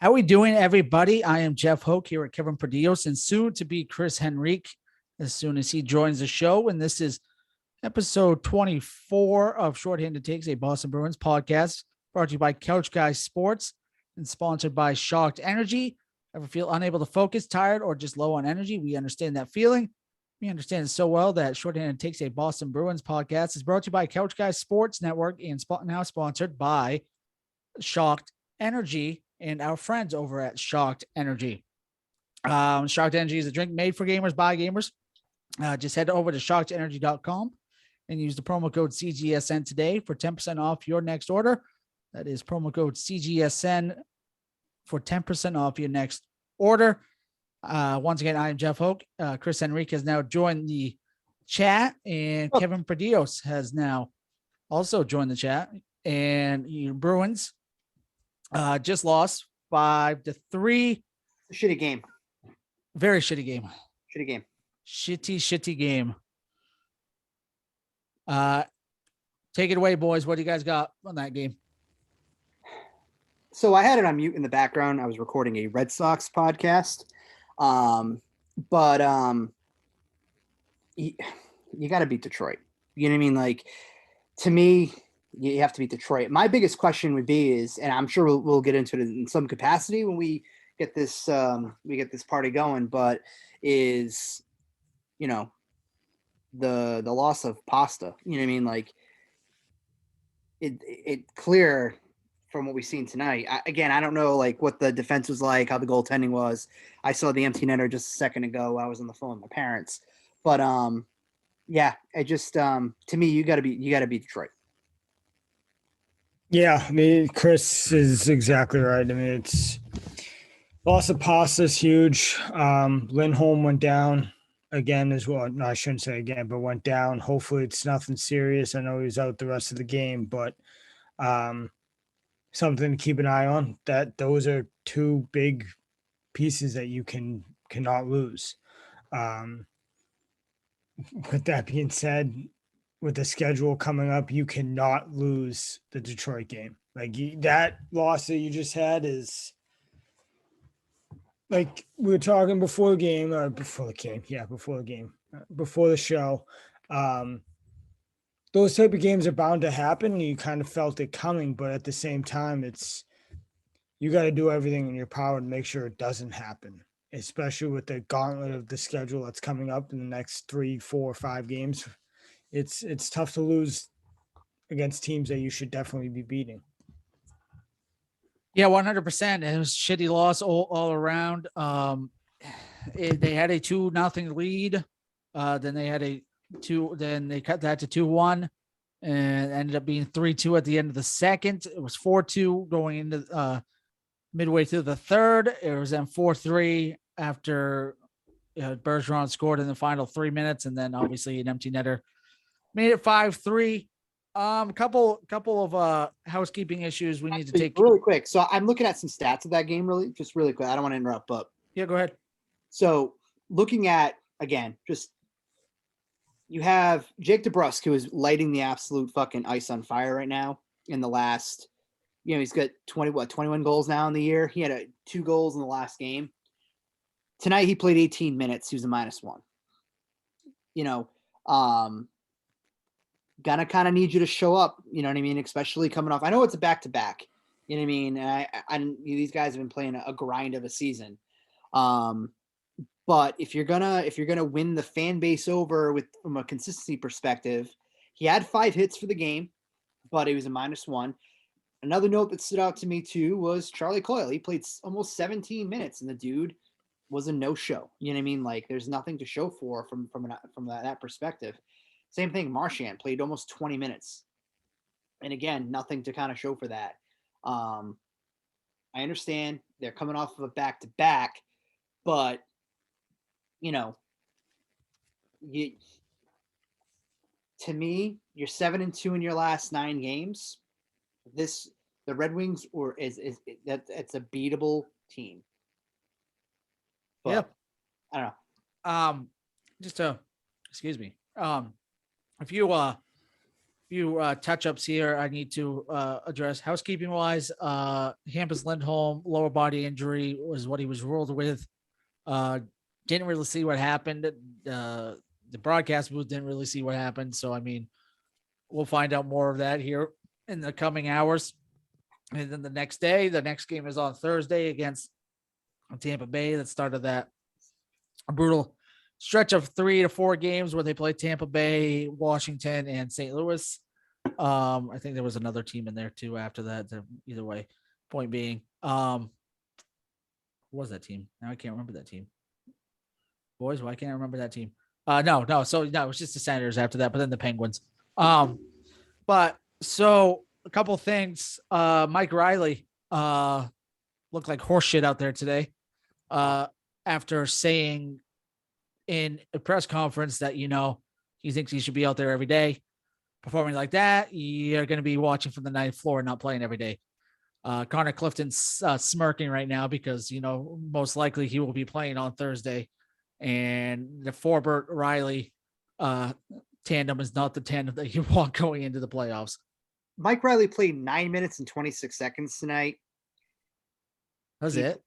How we doing, everybody? I am Jeff Hoke here at Kevin Perdios and soon to be Chris Henrique as soon as he joins the show. And this is episode 24 of Shorthanded Takes, a Boston Bruins podcast brought to you by Couch Guys Sports and sponsored by Shocked Energy. Ever feel unable to focus, tired, or just low on energy? We understand that feeling. We understand it so well that Shorthanded Takes, a Boston Bruins podcast is brought to you by Couch Guys Sports Network and now sponsored by Shocked Energy and our friends over at Shocked Energy. Shocked Energy is a drink made for gamers by gamers. Just head over to shockedenergy.com and use the promo code CGSN today for 10% off your next order. That is promo code CGSN for 10% off your next order. Once again, I am Jeff Hoke. Chris Henrique has now joined the chat, and Kevin Perdios has now also joined the chat. And your Bruins just lost 5-3. Shitty game. Very shitty game. Shitty game. Shitty game. Take it away, boys. What do you guys got on that game? So I had it on mute in the background. I was recording a Red Sox podcast. But you got to beat Detroit. You know what I mean? Like, to me, you have to beat Detroit. My biggest question would be is, and I'm sure we'll get into it in some capacity when we get this party going, but is, you know, the loss of Pasta. You know what I mean? Like, it clear from what we've seen tonight. I don't know like what the defense was like, how the goaltending was. I saw the empty netter just a second ago. I was on the phone with my parents, but yeah, it just to me, you got to beat Detroit. Yeah, I mean, Chris is exactly right. I mean, it's loss of Pasta is huge. Lindholm went down again as well. No, I shouldn't say again, but went down. Hopefully it's nothing serious. I know he was out the rest of the game, but something to keep an eye on. That those are two big pieces that you cannot lose. With that being said, with the schedule coming up, you cannot lose the Detroit game. Like that loss that you just had is like we were talking before the show. Those type of games are bound to happen. And you kind of felt it coming, but at the same time, you got to do everything in your power to make sure it doesn't happen, especially with the gauntlet of the schedule that's coming up in the next 3, 4, 5 games. It's tough to lose against teams that you should definitely be beating. Yeah, 100%. It was a shitty loss all around. They had a 2-0 lead. Then they had then they cut that to 2-1 and ended up being 3-2 at the end of the second. It was 4-2 going into midway through the third. It was then 4-3 after Bergeron scored in the final 3 minutes, and then obviously an empty netter made it 5-3. Couple of housekeeping issues we need to take really quick. So I'm looking at some stats of that game, really quick. I don't want to interrupt, but yeah, go ahead. So looking at again, just you have Jake DeBrusk, who is lighting the absolute fucking ice on fire right now. In the last, he's got 21 goals now in the year. He had 2 goals in the last game. Tonight he played 18 minutes. He was a -1. Gonna kind of need you to show up, you know what I mean? Especially coming off. I know it's a back-to-back, you know what I mean? And these guys have been playing a grind of a season. But if you're gonna win the fan base over from a consistency perspective, he had 5 hits for the game, but he was a -1. Another note that stood out to me too was Charlie Coyle. He played almost 17 minutes, and the dude was a no-show. You know what I mean? Like there's nothing to show for from that perspective. Same thing, Marchand played almost 20 minutes. And again, nothing to kind of show for that. I understand they're coming off of a back-to-back, but, to me, you're 7-2 in your last 9 games. The Red Wings it's a beatable team. But, yeah. I don't know. Excuse me. If you few touch-ups here I need to address. Housekeeping wise, Hampus Lindholm lower body injury was what he was ruled with. Didn't really see what happened. The broadcast booth didn't really see what happened. So, I mean, we'll find out more of that here in the coming hours. And then the next day, the next game is on Thursday against Tampa Bay. That started that brutal stretch of 3 to 4 games where they play Tampa Bay, Washington, and St. Louis. I think there was another team in there too after that. Either way, point being, what was that team? Now I can't remember that team. Boys, why can't I remember that team? No. So no, it was just the Senators after that, but then the Penguins. But so a couple things. Mike Riley looked like horse shit out there today. After saying in a press conference that, he thinks he should be out there every day. Performing like that, you're going to be watching from the ninth floor and not playing every day. Connor Clifton's smirking right now because, most likely he will be playing on Thursday. And the Forbert Riley tandem is not the tandem that you want going into the playoffs. Mike Riley played 9 minutes and 26 seconds tonight. That's it.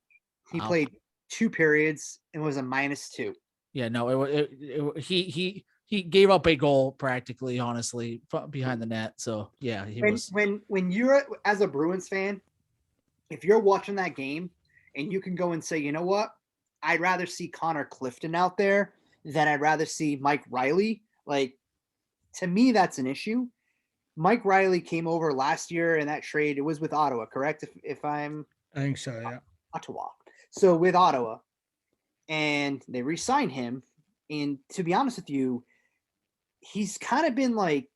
He played 2 periods and was a -2. Yeah, no, he gave up a goal practically, honestly, behind the net. So yeah, when you're as a Bruins fan, if you're watching that game and you can go and say, you know what, I'd rather see Connor Clifton out there than I'd rather see Mike Riley. Like, to me, that's an issue. Mike Riley came over last year in that trade. It was with Ottawa, correct? I think so, yeah. Ottawa. So with Ottawa, and they re-signed him. And to be honest with you, he's kind of been like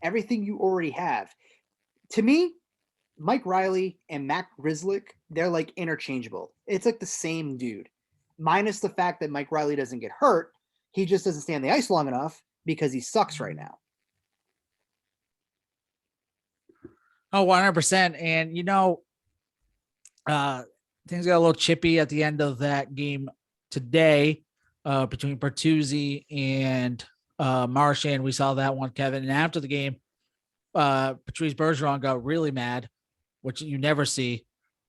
everything you already have. To me, Mike Riley and Matt Grzelcyk, they're like interchangeable. It's like the same dude, minus the fact that Mike Riley doesn't get hurt. He just doesn't stay on the ice long enough because he sucks right now. Oh, 100%. And, things got a little chippy at the end of that game today between Bertuzzi and Marchand. We saw that one, Kevin. And after the game, Patrice Bergeron got really mad, which you never see.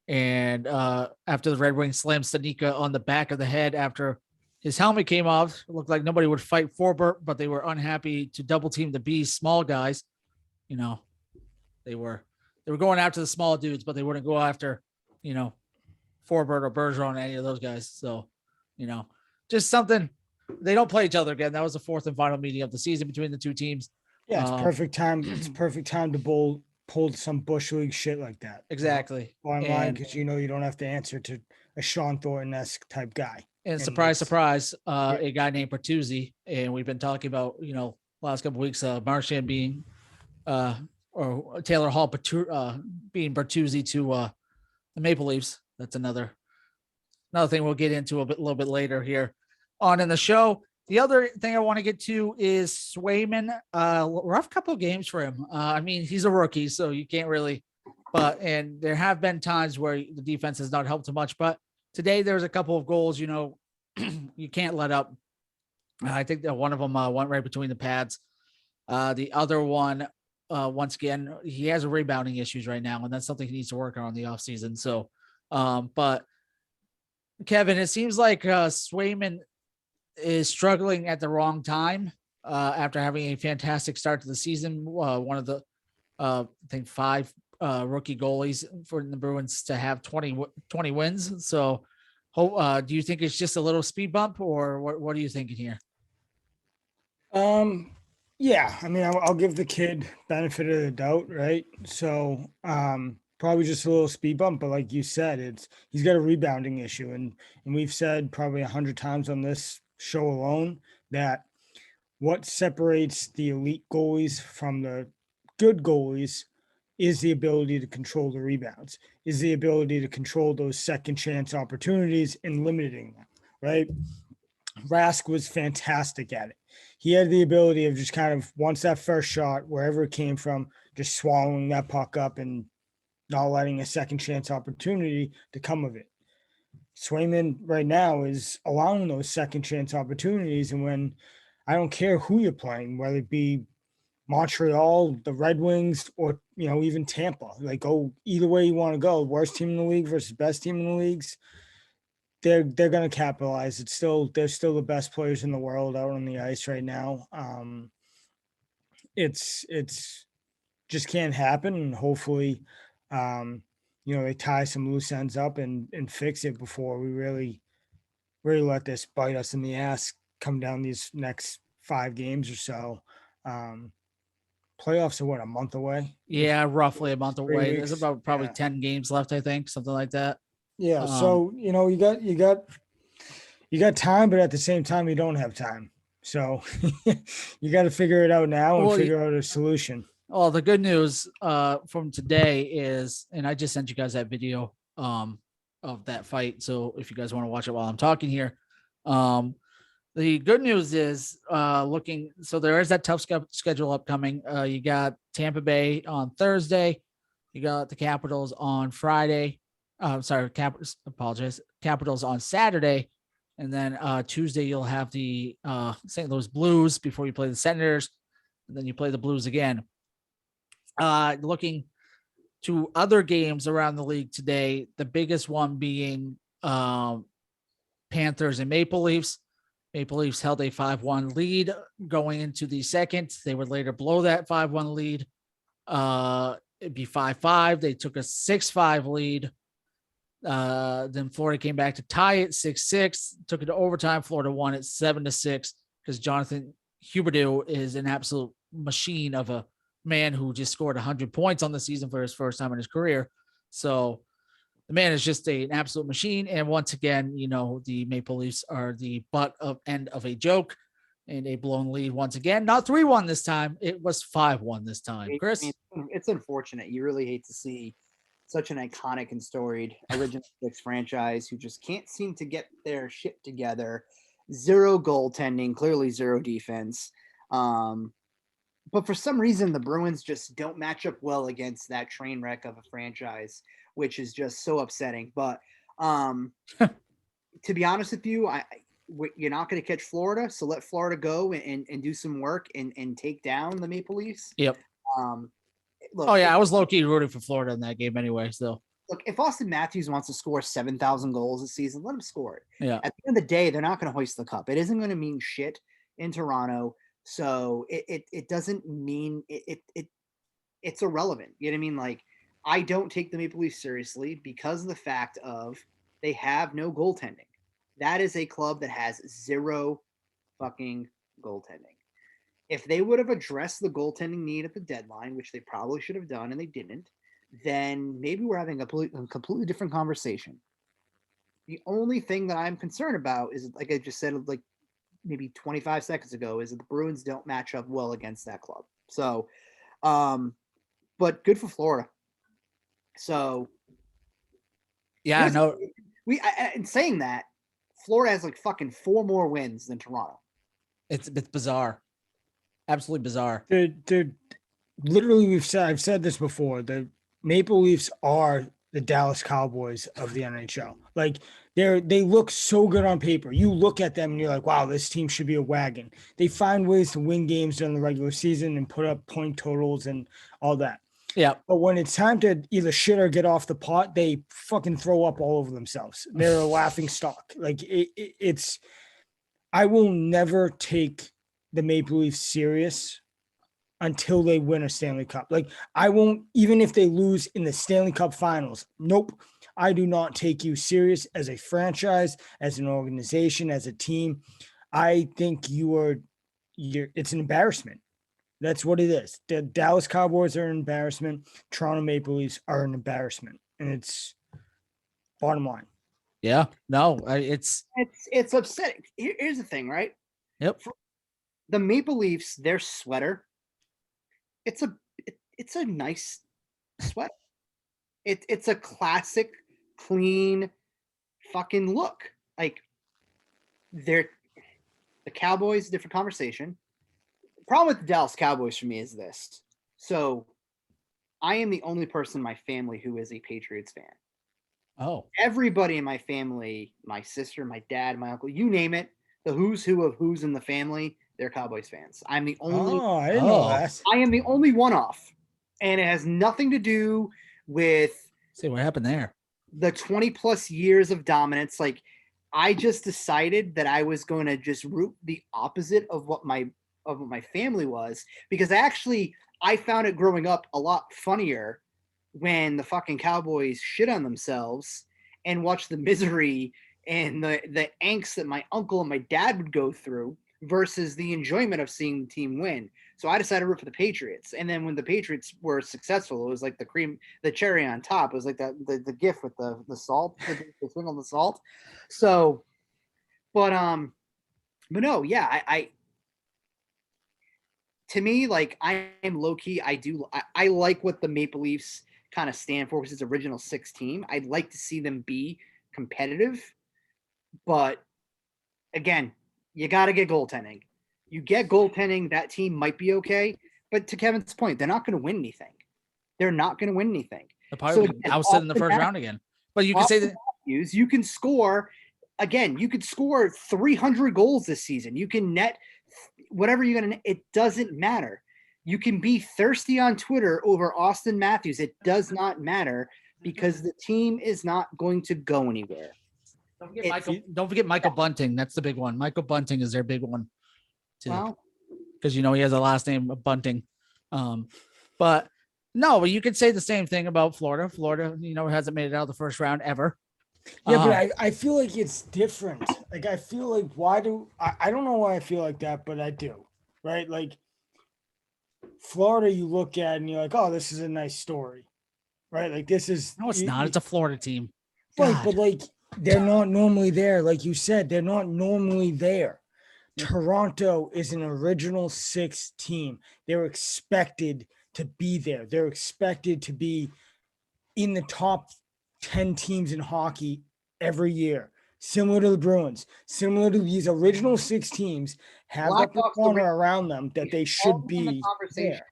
And after the Red Wings slammed Stanika on the back of the head after his helmet came off, it looked like nobody would fight Forbert, but they were unhappy to double team the B small guys. They were going after the small dudes, but they wouldn't go after, Forbert or Bergeron or any of those guys. So, just something. They don't play each other again. That was the 4th and final meeting of the season between the two teams. Yeah, it's perfect time. It's perfect time to pull some bush league shit like that. Exactly. Bottom line, because you don't have to answer to a Sean Thornton-esque type guy. And surprise, a guy named Bertuzzi, and we've been talking about last couple of weeks, Marchand being or Taylor Hall being Bertuzzi to the Maple Leafs. That's another thing we'll get into a little bit later here on in the show. The other thing I want to get to is Swayman. Rough couple of games for him. I mean, he's a rookie, so you can't really. And there have been times where the defense has not helped too much. But today there's a couple of goals. You can't let up. I think that one of them went right between the pads. The other one, once again, he has rebounding issues right now, and that's something he needs to work on in the offseason. So, but Kevin, it seems like Swayman is struggling at the wrong time after having a fantastic start to the season. One of the, I think 5 rookie goalies for the Bruins to have 20 wins. So do you think it's just a little speed bump, or what are you thinking here? Yeah, I mean, I'll give the kid benefit of the doubt, right? So probably just a little speed bump, but like you said, he's got a rebounding issue, and we've said probably 100 times on this show alone that what separates the elite goalies from the good goalies is the ability to control the rebounds, is the ability to control those second chance opportunities and limiting them, right? Rask was fantastic at it. He had the ability of just kind of, once that first shot, wherever it came from, just swallowing that puck up and not letting a second chance opportunity to come of it. Swayman right now is allowing those second chance opportunities. And when, I don't care who you're playing, whether it be Montreal, the Red Wings, or even Tampa. Like, go either way you want to go. Worst team in the league versus best team in the leagues. They're going to capitalize. They're still the best players in the world out on the ice right now. It's just can't happen, and hopefully, they tie some loose ends up and fix it before we really let this bite us in the ass come down these next 5 games or so. Playoffs are a month away? Yeah, roughly a month 3 away. weeks. There's about probably Yeah. 10 games left, I think, something like that. Yeah. So, you got time, but at the same time, you don't have time. So you got to figure it out now and figure out a solution. Well, the good news from today is, and I just sent you guys that video of that fight. So if you guys want to watch it while I'm talking here, the good news is so there is that tough schedule upcoming. You got Tampa Bay on Thursday. You got the Capitals on Friday. Capitals on Saturday. And then Tuesday, you'll have the St. Louis Blues before you play the Senators. And then you play the Blues again. Looking to other games around the league today, the biggest one being Panthers and Maple Leafs. Maple Leafs held a 5-1 lead going into the second. They would later blow that 5-1 lead. It'd be 5-5. They took a 6-5 lead. Then Florida came back to tie it 6-6, took it to overtime. Florida won it 7-6 because Jonathan Huberdeau is an absolute machine of a man who just scored 100 points on the season for his first time in his career. So the man is just an absolute machine. And once again, the Maple Leafs are the end of a joke and a blown lead once again. Not 3-1 this time. It was 5-1 this time. Chris? It's unfortunate. You really hate to see such an iconic and storied original six franchise who just can't seem to get their shit together. 0 goaltending, clearly 0 defense. But for some reason, the Bruins just don't match up well against that train wreck of a franchise, which is just so upsetting. But to be honest with you, you're not going to catch Florida, so let Florida go and do some work and take down the Maple Leafs. Yep. Look, I was low-key rooting for Florida in that game anyway, so. Look, if Austin Matthews wants to score 7,000 goals this season, let him score it. Yeah. At the end of the day, they're not going to hoist the cup. It isn't going to mean shit in Toronto. So it doesn't mean it's irrelevant. You know what I mean? Like, I don't take the Maple Leafs seriously because of the fact of they have no goaltending. That is a club that has 0 fucking goaltending. If they would have addressed the goaltending need at the deadline, which they probably should have done and they didn't, then maybe we're having a completely different conversation. The only thing that I'm concerned about is, like I just said, like maybe 25 seconds ago, is that the Bruins don't match up well against that club. So, but good for Florida. So, yeah, no. In saying that, Florida has like fucking 4 more wins than Toronto. It's bizarre. Absolutely bizarre. They're literally, I've said this before, the Maple Leafs are the Dallas Cowboys of the NHL. Like, they look so good on paper. You look at them and you're like, wow, this team should be a wagon. They find ways to win games during the regular season and put up point totals and all that. Yeah. But when it's time to either shit or get off the pot, they fucking throw up all over themselves. They're a laughing stock. Like, it's I will never take the Maple Leafs serious until they win a Stanley Cup. Like, I won't, even if they lose in the Stanley Cup finals. Nope. I do not take you serious as a franchise, as an organization, as a team. I think it's an embarrassment. That's what it is. The Dallas Cowboys are an embarrassment. Toronto Maple Leafs are an embarrassment. And it's bottom line. Yeah. No, it's upsetting. Here's the thing, right? Yep. The Maple Leafs, their sweater, it's a nice sweater. It's a classic, clean fucking look. Like, the Cowboys, different conversation. The problem with the Dallas Cowboys for me is this. So I am the only person in my family who is a Patriots fan. Oh. Everybody in my family, my sister, my dad, my uncle, you name it, the who's who of who's in the family, they're Cowboys fans. I'm the only. Oh, I didn't know Oh. that. I am the only one off, and it has nothing to do with See what happened there. the 20 plus years of dominance. Like, I just decided that I was going to just root the opposite of what my family was, because I found it growing up a lot funnier when the fucking Cowboys shit on themselves and watch the misery and the angst that my uncle and my dad would go through versus the enjoyment of seeing the team win. So I decided to root for the Patriots. And then when the Patriots were successful, it was like the cherry on top. It was like the gift with the salt, the thing on the salt. So, but no, yeah, I to me, like, I am low key. I like what the Maple Leafs kind of stand for, which is original 6 team. I'd like to see them be competitive, but again, you got to get goaltending. You get goaltending, that team might be okay. But to Kevin's point, they're not going to win anything. They're not going to win anything. They'll probably So be again, ousted in the Austin first round again. But you can say that you can score, again, you could score 300 goals this season. You can net whatever you're going to, it doesn't matter. You can be thirsty on Twitter over Austin Matthews. It does not matter because the team is not going to go anywhere. don't forget Michael Bunting. That's the big one. Michael Bunting is their big one. Well, Because, he has a last name of Bunting. But you could say the same thing about Florida. Florida, hasn't made it out of the first round ever. Yeah, but I feel like it's different. Like, I feel like I don't know why I feel like that, but I do, right? Like, Florida, you look at and you're like, oh, this is a nice story, right? Like, this is. No, it's not. It's a Florida team. Right, God. but like, they're not normally there. Like you said, they're not normally there. Toronto is an original 6 team. They're expected to be there. They're expected to be in the top 10 teams in hockey every year, similar to the Bruins, similar to these original 6 teams, have that Blackhawks, corner around them that they should all in the be conversation. there.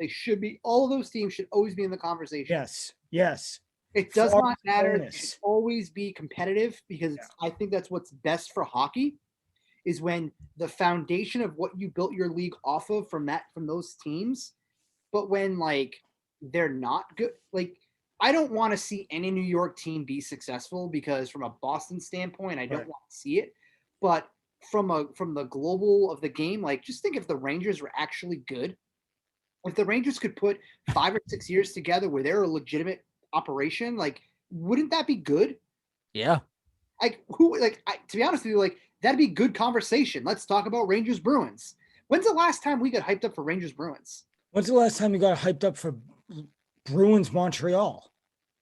They should be. All of those teams should always be in the conversation. Yes. It does Florida not matter. bonus. It should always be competitive because I think that's what's best for hockey. Is when the foundation of what you built your league off of from those teams, but when like they're not good, like I don't want to see any New York team be successful because from a Boston standpoint, I don't want to see it. But from the global of the game, like just think if the Rangers were actually good, if the Rangers could put 5 or 6 years together where they're a legitimate operation, like wouldn't that be good? Yeah. Like to be honest with you, like that'd be good conversation. Let's talk about Rangers Bruins. When's the last time we got hyped up for Rangers Bruins? When's the last time you got hyped up for Bruins Montreal?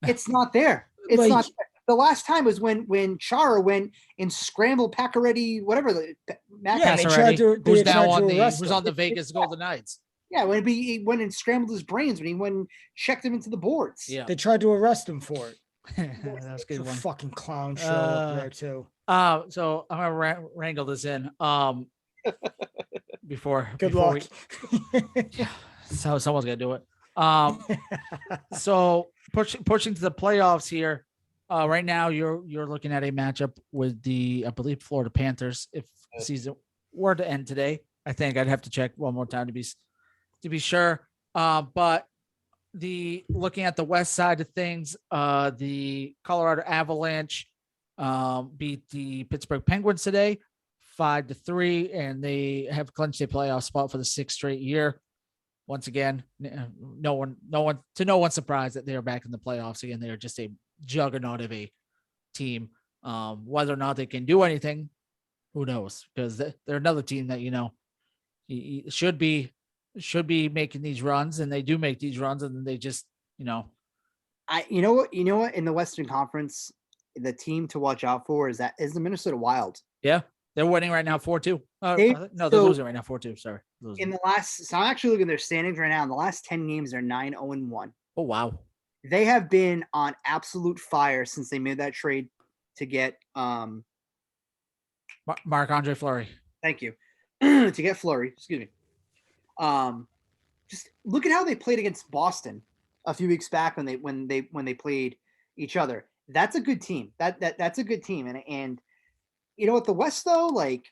It's not there. It's not there. The last time was when Chara went and scrambled Pacioretty, whatever the who's on the Vegas Golden Knights. Yeah, when he went and scrambled his brains when he went and checked him into the boards. Yeah, they tried to arrest him for it. That was a good one. Fucking clown show up there too. So I'm gonna wrangle this in. Before Good luck. So someone's gonna do it. So pushing to the playoffs here. Right now you're looking at a matchup with the, I believe, Florida Panthers. If the season were to end today, I think I'd have to check one more time to be sure. But looking at the west side of things, the Colorado Avalanche beat the Pittsburgh Penguins today 5-3, and they have clinched a playoff spot for the 6th straight year. Once again, no one's surprised that they are back in the playoffs again. They are just a juggernaut of a team. Whether or not they can do anything, who knows? Because they're another team that should be making these runs, and they do make these runs, and they just you know what in the Western Conference, the team to watch out for is the Minnesota Wild. Yeah, they're winning right now 4-2. They're losing right now 4-2. Sorry, losing. So I'm actually looking at their standings right now. In the last 10 games, they're 9-0-1. Oh wow. They have been on absolute fire since they made that trade to get Marc-Andre Fleury. Thank you. To get Fleury, excuse me. Just look at how they played against Boston a few weeks back when they played each other. That's a good team. That's a good team. And you know what, the West though, like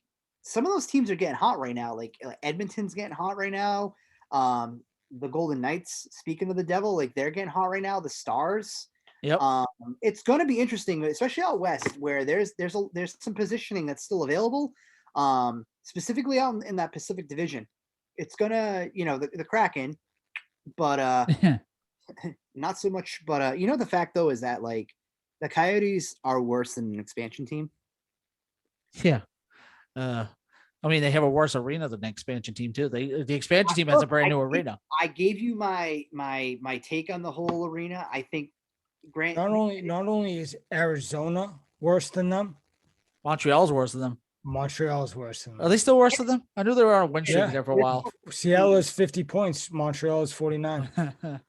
some of those teams are getting hot right now. Like Edmonton's getting hot right now. The Golden Knights, speaking of the devil, like they're getting hot right now. The Stars. Yep. It's going to be interesting, especially out west, where there's some positioning that's still available. Specifically out in that Pacific Division, it's gonna, the Kraken, but not so much. But the fact though is that like the Coyotes are worse than an expansion team. Yeah. I mean, they have a worse arena than the expansion team too. The expansion team has a brand new arena. I gave you my take on the whole arena. I think Not only is Arizona worse than them, Montreal's worse than them. Montreal is worse than them. Are they still worse than them? I knew they were on a win streak Yeah. there for a while. Seattle is 50 points. Montreal is 49. An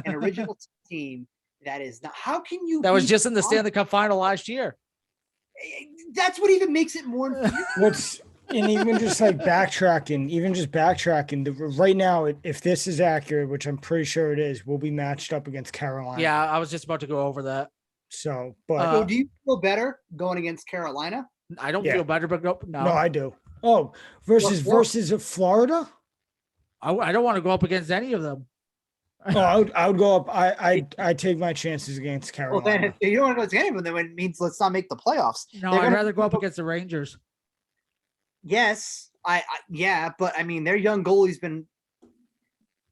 original team that is not. How can you? That was just in the Stanley Cup final last year. That's what even makes it more. And even just backtracking, right now, if this is accurate, which I'm pretty sure it is, we'll be matched up against Carolina. Yeah, I was just about to go over that. So, but So do you feel better going against Carolina? I don't feel better, but no, I do. Oh, versus Florida. I don't want to go up against any of them. Oh, I would go up. I take my chances against Carolina. Well, then if you don't want to go against any of them, then it means let's not make the playoffs. No, I'd rather go up against the Rangers. Yes, yeah, but I mean, their young goalie's been.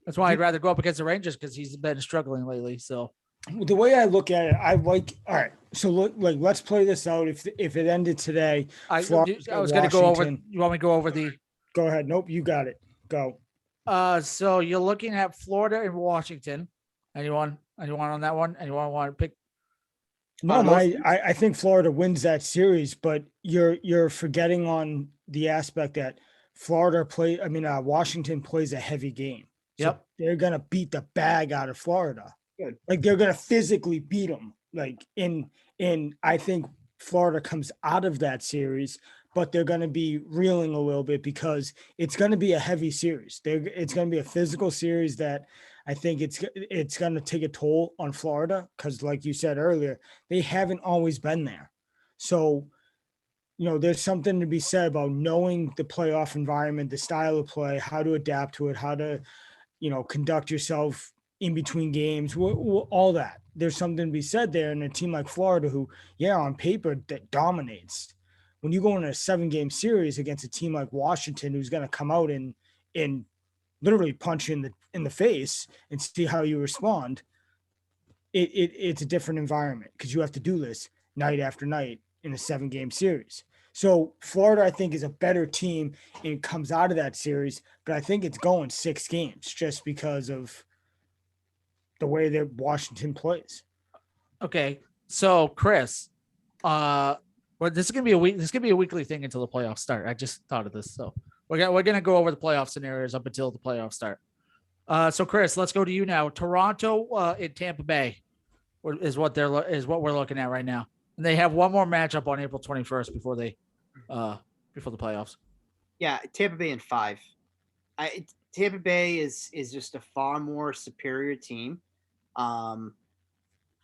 That's why I'd rather go up against the Rangers because he's been struggling lately. So the way I look at it, all right. So let's play this out. If it ended today, I was going to go over. You want me to go over the? Go ahead. Nope, you got it. Go. So you're looking at Florida and Washington. Anyone on that one? Anyone want to pick? No, I think Florida wins that series, but you're forgetting on the aspect that Washington plays a heavy game. So yep. They're going to beat the bag out of Florida. Good. Like they're going to physically beat them. Like I think Florida comes out of that series, but they're going to be reeling a little bit because it's going to be a heavy series. It's going to be a physical series that I think it's going to take a toll on Florida because, like you said earlier, they haven't always been there. So, there's something to be said about knowing the playoff environment, the style of play, how to adapt to it, how to, conduct yourself in between games, all that. There's something to be said there. And a team like Florida, who, on paper, that dominates. When you go in a 7-game series against a team like Washington, who's going to come out and literally punch you in the face and see how you respond, it's a different environment because you have to do this night after night in a 7-game series. So Florida, I think, is a better team and it comes out of that series, but I think it's going 6 games just because of the way that Washington plays. Okay, so Chris, well, this is gonna be a week. This is gonna be a weekly thing until the playoffs start. I just thought of this, so we're gonna go over the playoff scenarios up until the playoffs start. So Chris, let's go to you now. Toronto in Tampa Bay is what we're looking at right now, and they have one more matchup on April 21st before the playoffs. Yeah, Tampa Bay in 5. Tampa Bay is just a far more superior team.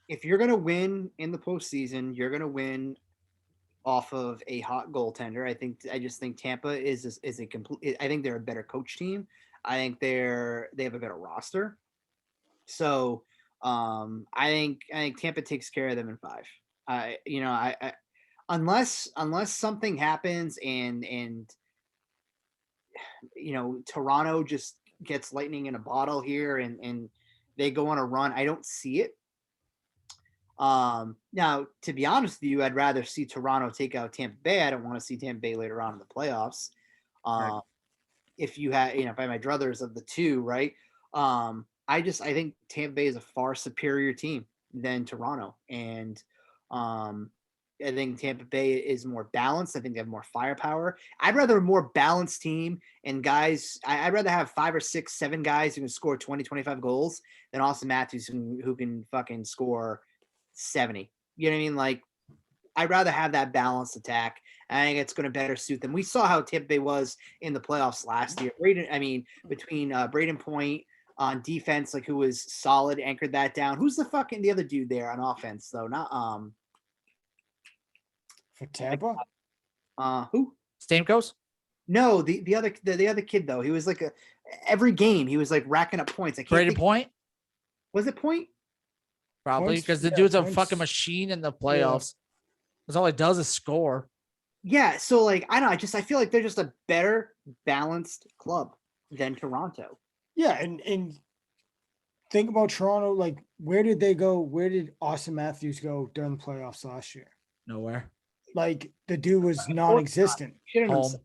If you're gonna win in the postseason, you're gonna win off of a hot goaltender. I just think Tampa is a complete. I think they're a better coach team. I think they have a better roster. So I think Tampa takes care of them in 5. Unless something happens and Toronto just gets lightning in a bottle here and they go on a run. I don't see it. Now, to be honest with you, I'd rather see Toronto take out Tampa Bay. I don't want to see Tampa Bay later on in the playoffs. Right. If you had, if I had my druthers of the two, right? I think Tampa Bay is a far superior team than Toronto. And I think Tampa Bay is more balanced. I think they have more firepower. I'd rather a more balanced team and guys. I'd rather have 5 or 6, 7 guys who can score 20, 25 goals than Austin Matthews who can fucking score 70. You know what I mean? Like, I'd rather have that balanced attack. I think it's going to better suit them. We saw how Tampa Bay was in the playoffs last year. Between Braden Point on defense, like who was solid, anchored that down. Who's the other dude there on offense though? Not for Tampa. Who? Stamkos. No, the other kid though. He was like every game he was like racking up points. I can't Brady think. Point, Was it Point? probably, Points, because the yeah, dude's a points. fucking machine in the playoffs. That's all he does is score. Yeah. So like I don't know. I feel like they're just a better balanced club than Toronto. Yeah, and think about Toronto. Like, where did they go? Where did Austin Matthews go during the playoffs last year? Nowhere. Like, the dude was non-existent. Shit on Home. himself.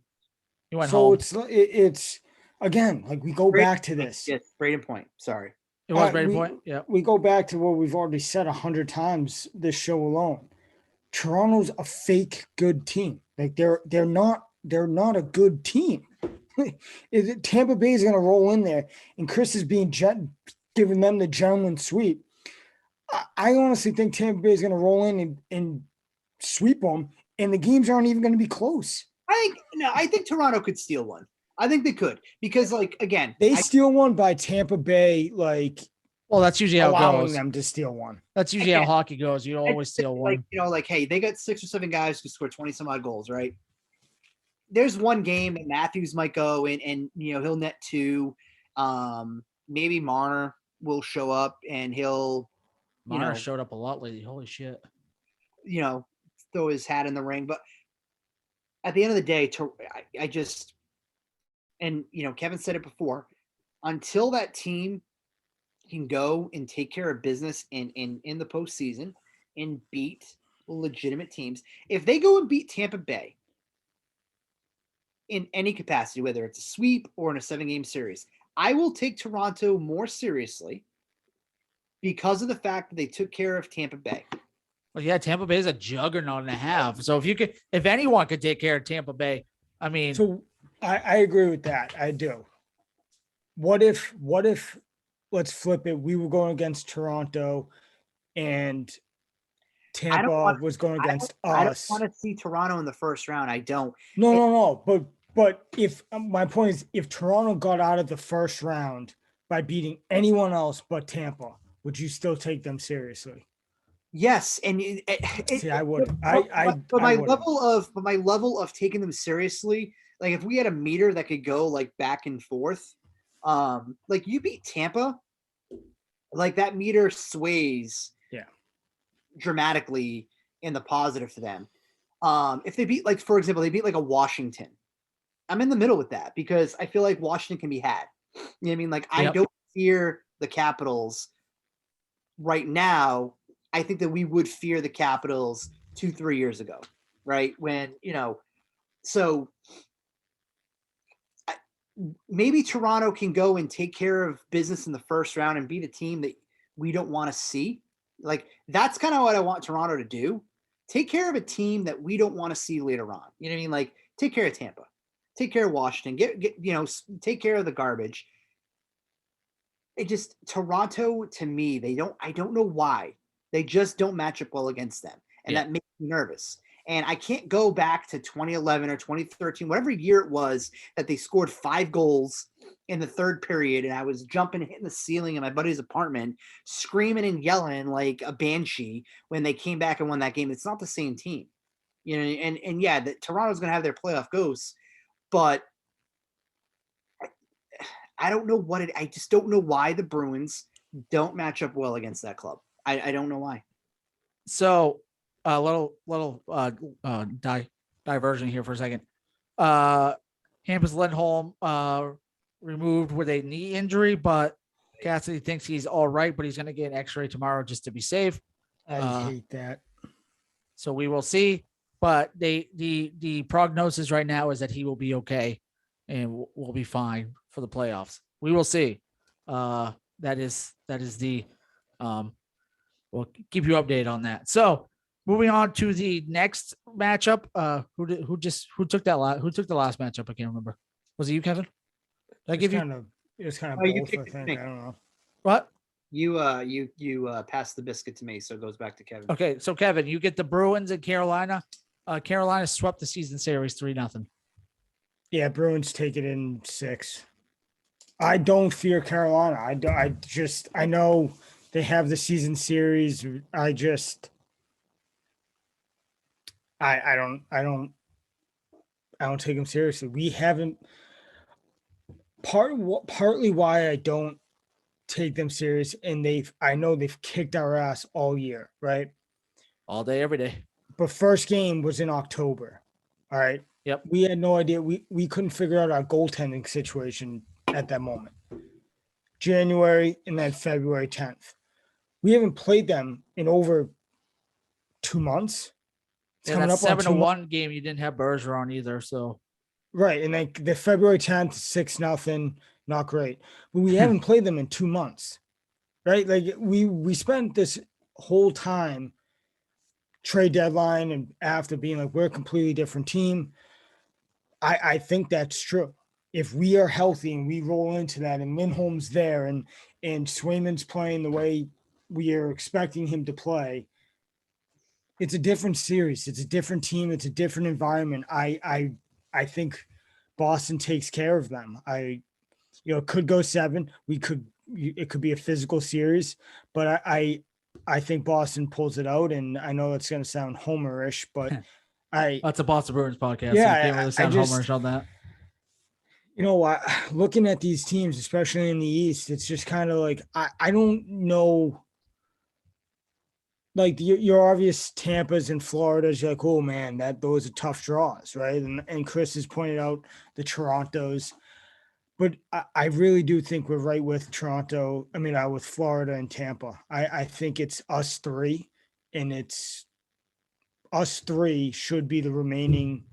He went So home. it's again, like, we go back to this. Yes, Brady Point. Sorry. It was Uh, Brady we- Point. Yeah. We go back to what we've already said 100 times this show alone. Toronto's a fake good team. Like, they're not a good team. Tampa Bay is going to roll in there, and Chris is giving them the gentleman sweep. I honestly think Tampa Bay is going to roll in and sweep them, and the games aren't even going to be close. I think Toronto could steal one. I think they could because, like, again, They steal one by Tampa Bay, like, Well, that's usually how it allowing goes. them to steal one. That's usually how Again, hockey goes. You always steal like, one. like, hey, they got 6 or 7 guys who score 20 some odd goals, right? There's one game that Matthews might go and he'll net 2. Maybe Marner will show up and he'll Marner showed up a lot lately. Holy shit. throw his hat in the ring. But at the end of the day, I just, and Kevin said it before, until that team can go and take care of business in the postseason and beat legitimate teams, if they go and beat Tampa Bay in any capacity, whether it's a sweep or in a 7-game series, I will take Toronto more seriously because of the fact that they took care of Tampa Bay. Well, yeah, Tampa Bay is a juggernaut and a half. So if anyone could take care of Tampa Bay, I mean, So I agree with that. I do. What if let's flip it? We were going against Toronto and Tampa was going against I don't us. want to see Toronto in the first round. I don't. No. But if my point is, if Toronto got out of the first round by beating anyone else but Tampa, would you still take them seriously? Yes, and See, I would. But my level of taking them seriously, like if we had a meter that could go like back and forth, like you beat Tampa, like that meter sways, dramatically in the positive for them. If they beat, like, for example, they beat like a Washington, I'm in the middle with that because I feel like Washington can be had. You know what I mean? Like, I don't fear the Capitals right now. I think that we would fear the Capitals 2-3 years ago, right? When, so maybe Toronto can go and take care of business in the first round and beat a team that we don't want to see. Like, that's kind of what I want Toronto to do. Take care of a team that we don't want to see later on. You know what I mean? Like, take care of Tampa, take care of Washington, take care of the garbage. It just, Toronto, to me, I don't know why. They just don't match up well against them. And that makes me nervous. And I can't go back to 2011 or 2013, whatever year it was that they scored 5 goals in the third period. And I was jumping, hitting the ceiling in my buddy's apartment, screaming and yelling like a banshee when they came back and won that game. It's not the same team, and yeah, Toronto's going to have their playoff ghosts, but I don't know I just don't know why the Bruins don't match up well against that club. I don't know why. So a little diversion here for a second. Hampus Lindholm removed with a knee injury, but Cassidy thinks he's all right, but he's going to get an X-ray tomorrow just to be safe. I hate that. So we will see. But the prognosis right now is that he will be okay and will be fine for the playoffs. We will see. That is the we'll keep you updated on that. So moving on to the next matchup. Who took the last matchup? I can't remember. Was it you, Kevin? Did I give you? It was kind of you both, I picked think. me. I don't know. What? You passed the biscuit to me, so it goes back to Kevin. Okay, so Kevin, you get the Bruins in Carolina. Carolina swept the season series 3-0. Yeah, Bruins take it in 6. I don't fear Carolina. I know they have the season series. I I don't take them seriously. We haven't. Partly why I don't take them serious, and I know they've kicked our ass all year, right? All day, every day. But first game was in October. All right. Yep. We had no idea. We couldn't figure out our goaltending situation at that moment. January and then February 10th. We haven't played them in over 2 months. It's Yeah, coming that up on 7-1 game, you didn't have Bergeron either. So right. And then the February 10th, 6-0, not great. But we haven't played them in 2 months. Right. Like we spent this whole time trade deadline and after being like, we're a completely different team. I think that's true. If we are healthy and we roll into that and Lindholm's there and Swayman's playing the way we are expecting him to play, it's a different series. It's a different team. It's a different environment. I think Boston takes care of them. It could go 7. It could be a physical series, but I think Boston pulls it out. And I know it's going to sound homerish, but that's a Boston Bruins podcast. Yeah, so you can't really sound homerish on that. Looking at these teams, especially in the East, it's just kind of like, I don't know. Like your obvious Tampa's and Florida's, you're like, oh man, those are tough draws, right? And Chris has pointed out the Torontos, but I really do think we're right with Toronto. I mean, with Florida and Tampa. I think it's us 3, and it's us 3 should be the remaining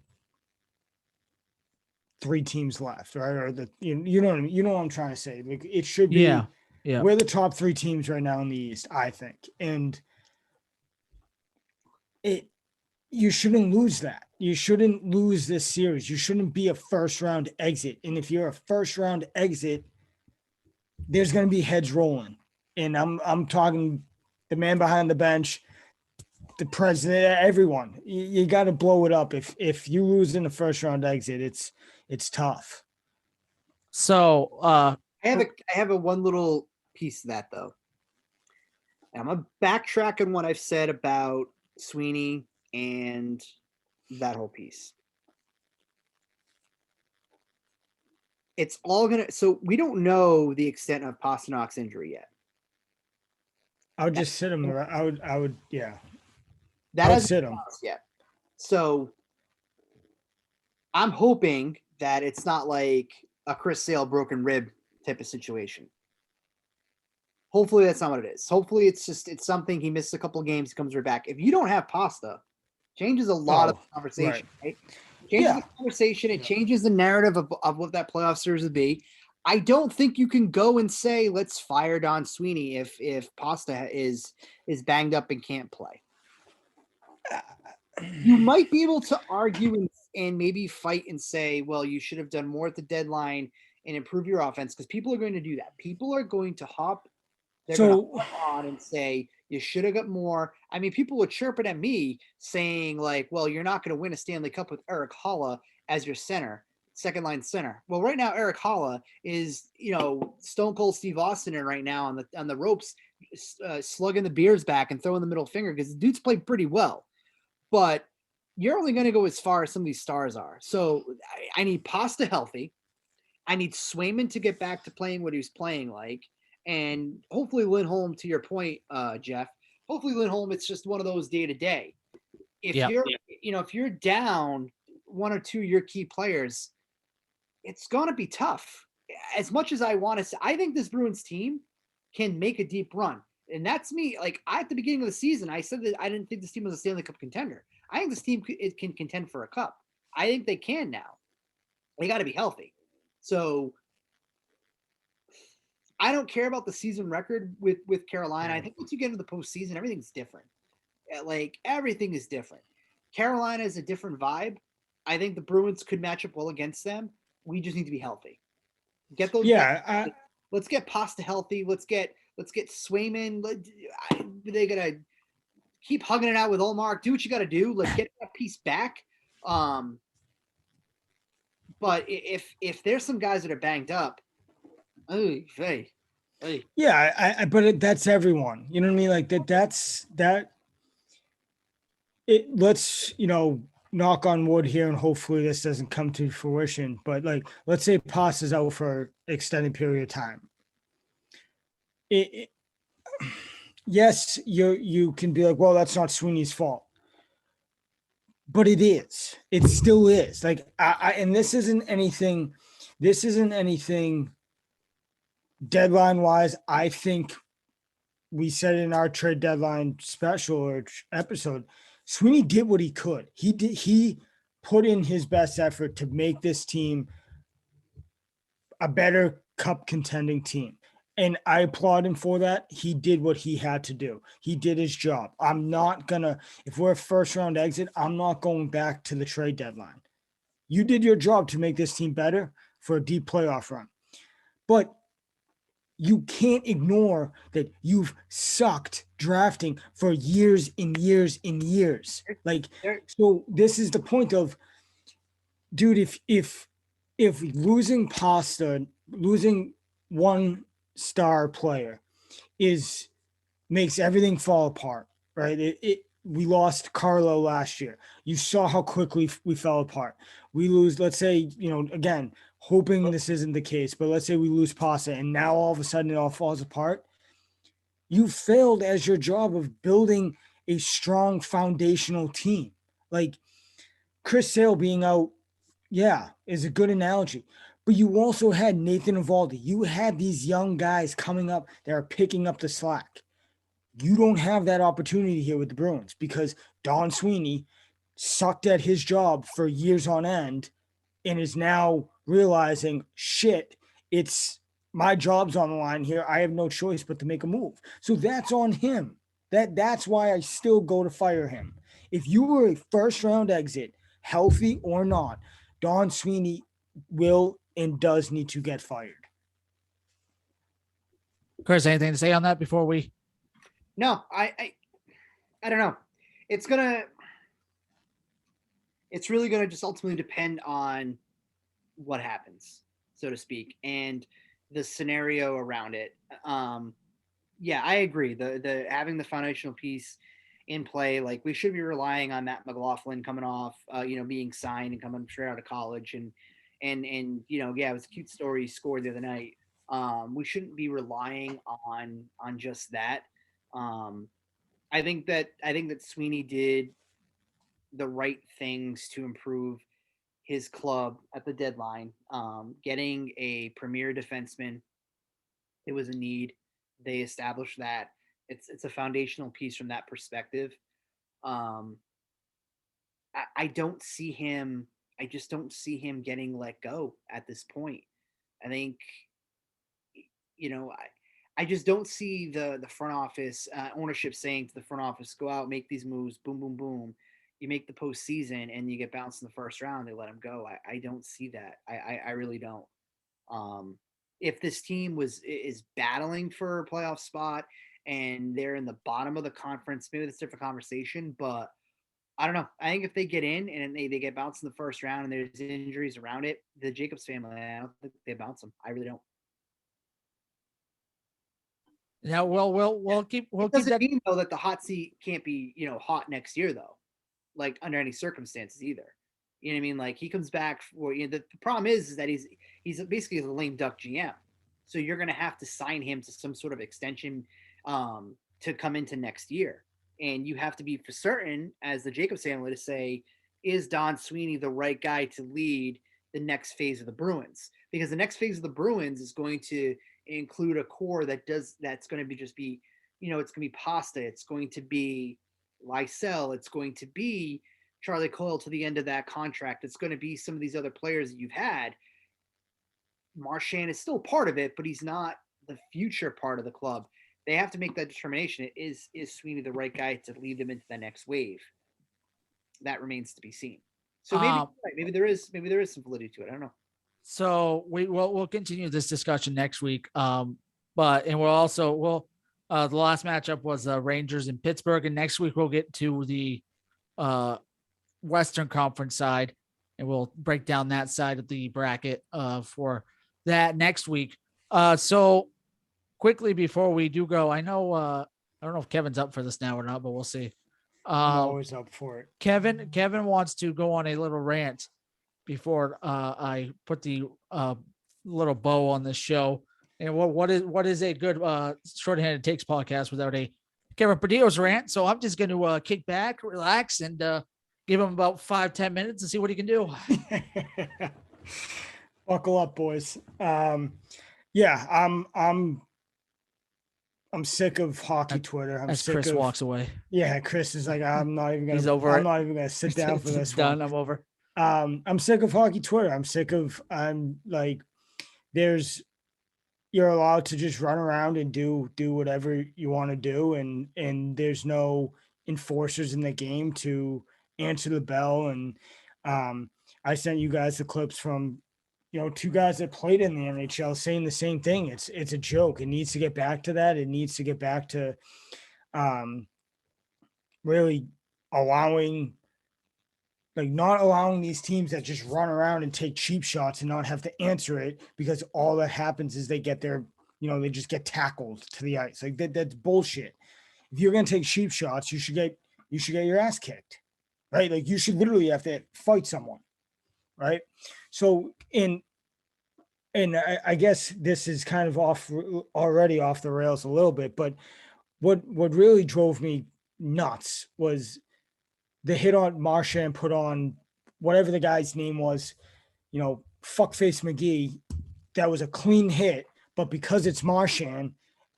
3 teams left, right? Or you know what I mean? You know what I'm trying to say? Like it should be. Yeah. We're the top 3 teams right now in the East, I think, and you shouldn't lose that. You shouldn't lose this series. You shouldn't be a first round exit. And if you're a first round exit, there's going to be heads rolling. And I'm talking the man behind the bench, the president, everyone. You got to blow it up. If you lose in the first round exit, it's tough. So I have a one little piece of that though. I'm gonna backtrack on what I've said about Sweeney and that whole piece. It's all so we don't know the extent of Pasternak's injury yet. I would just sit him. I would, yeah. That hasn't sit him yet. So I'm hoping that it's not like a Chris Sale broken rib type of situation. Hopefully that's not what it is. Hopefully it's something he missed a couple of games, he comes right back. If you don't have Pasta, changes a lot of the conversation, right? Changes the conversation. It changes the narrative of what that playoff series would be. I don't think you can go and say, let's fire Don Sweeney if Pasta is banged up and can't play. You might be able to argue and maybe fight and say, well, you should have done more at the deadline and improve your offense, because people are going to do that. People are going to hop. They're going to hop on and say, you should have got more. I mean, people were chirping at me saying like, well, you're not going to win a Stanley Cup with Eric Holla as your center, second line center. Well, right now, Eric Holla is, Stone Cold Steve Austin right now on the ropes, slugging the beers back and throwing the middle finger because the dude's played pretty well. But you're only going to go as far as some of these stars are. So I need Pasta healthy. I need Swayman to get back to playing what he was playing like. And hopefully Lindholm, to your point, Jeff, hopefully Lindholm, it's just one of those day to day. If you're down 1 or 2 of your key players, it's going to be tough. As much as I want to say, I think this Bruins team can make a deep run. And that's me. Like at the beginning of the season, I said that I didn't think this team was a Stanley Cup contender. I think this team can contend for a cup. I think they can now. They got to be healthy. So I don't care about the season record with Carolina. I think once you get into the postseason, everything's different. Like everything is different. Carolina is a different vibe. I think the Bruins could match up well against them. We just need to be healthy. Get those. Yeah. Let's get Pasta healthy. Let's get Swayman. They gotta keep hugging it out with Olmark. Do what you gotta do. Like get that piece back. But if there's some guys that are banged up, hey. Yeah, but that's everyone. You know what I mean? Like that's that. Let's knock on wood here, and hopefully this doesn't come to fruition, but like, let's say Paz is out for an extended period of time. Yes, you can be like, well, that's not Sweeney's fault. But it is. It still is. Like, and this isn't anything deadline wise. I think we said in our trade deadline special or episode, Sweeney did what he could. He put in his best effort to make this team a better cup contending team. And I applaud him for that. He did what he had to do. He did his job. I'm not gonna, if we're a first round exit, I'm not going back to the trade deadline. You did your job to make this team better for a deep playoff run. But you can't ignore that you've sucked drafting for years and years and years. Like, so this is the point of, dude, if losing losing one star player makes everything fall apart, right? We lost Carlo last year. You saw how quickly we fell apart. We lose, let's say, again, hoping this isn't the case, but let's say we lose Pasa and now all of a sudden it all falls apart. You failed as your job of building a strong foundational team. Like, Chris Sale being out, yeah, is a good analogy. But you also had Nathan Eovaldi. You had these young guys coming up that are picking up the slack. You don't have that opportunity here with the Bruins because Don Sweeney sucked at his job for years on end and is now realizing, shit, it's my job's on the line here. I have no choice but to make a move. So that's on him. That's why I still go to fire him. If you were a first round exit, healthy or not, Don Sweeney will and does need to get fired. Chris, anything to say on that before we? No, I don't know. It's really gonna just ultimately depend on what happens, so to speak, and the scenario around it. Yeah, I agree. The having the foundational piece in play, like we should be relying on Matt McLaughlin coming off, being signed and coming straight out of college, and yeah, it was a cute story he scored the other night. We shouldn't be relying on just that. I think that Sweeney did the right things to improve his club at the deadline. Getting a premier defenseman, it was a need. They established that. It's a foundational piece from that perspective. I don't see him. I just don't see him getting let go at this point. I think, I just don't see the front office ownership saying to the front office, go out, make these moves, boom, boom, boom. You make the postseason and you get bounced in the first round, they let him go. I don't see that. I really don't. If this team is battling for a playoff spot and they're in the bottom of the conference, maybe that's a different conversation, but I don't know. I think if they get in and they get bounced in the first round and there's injuries around it, the Jacobs family, I don't think they bounce them. I really don't. Yeah, we'll keep Doesn't mean though that the hot seat can't be, hot next year though, like under any circumstances either. You know what I mean? Like he comes back for, the problem is that he's basically a lame duck GM. So you're going to have to sign him to some sort of extension to come into next year. And you have to be for certain as the Jacobs family to say, is Don Sweeney the right guy to lead the next phase of the Bruins? Because the next phase of the Bruins is going to include a core that's going to be it's going to be Pasta. It's going to be Lysell. It's going to be Charlie Coyle to the end of that contract. It's going to be some of these other players that you've had. Marchand is still part of it, but he's not the future part of the club. They have to make that determination. Is Sweeney the right guy to lead them into the next wave? That remains to be seen. So maybe there is some validity to it. I don't know. So we'll continue this discussion next week. The last matchup was Rangers in Pittsburgh, and next week we'll get to the Western Conference side, and we'll break down that side of the bracket for that next week. So quickly before we do go, I know I don't know if Kevin's up for this now or not, but we'll see. I'm always up for it. Kevin wants to go on a little rant before I put the little bow on this show. And what is a good shorthanded takes podcast without a Kevin Perdillo's rant? So I'm just going to kick back, relax, and give him about 5-10 minutes and see what he can do. Buckle up, boys. Yeah, I'm sick of hockey Twitter. I'm As sick Chris of, walks away. Yeah, Chris is like, I'm not even He's over not it. even gonna sit down for It's this done. one. I'm over. I'm sick of hockey Twitter. I'm like, you're allowed to just run around and do whatever you want to do, and there's no enforcers in the game to answer the bell. And I sent you guys the clips from, two guys that played in the NHL saying the same thing. It's a joke. It needs to get back to that. It needs to get back to really not allowing these teams that just run around and take cheap shots and not have to answer it, because all that happens is they get they just get tackled to the ice. Like that's bullshit. If you're going to take cheap shots, you should get your ass kicked, right? Like you should literally have to fight someone, right? So I guess this is kind of already off the rails a little bit, but what really drove me nuts was the hit on Marchand put on whatever the guy's name was, fuckface McGee. That was a clean hit, but because it's Marchand,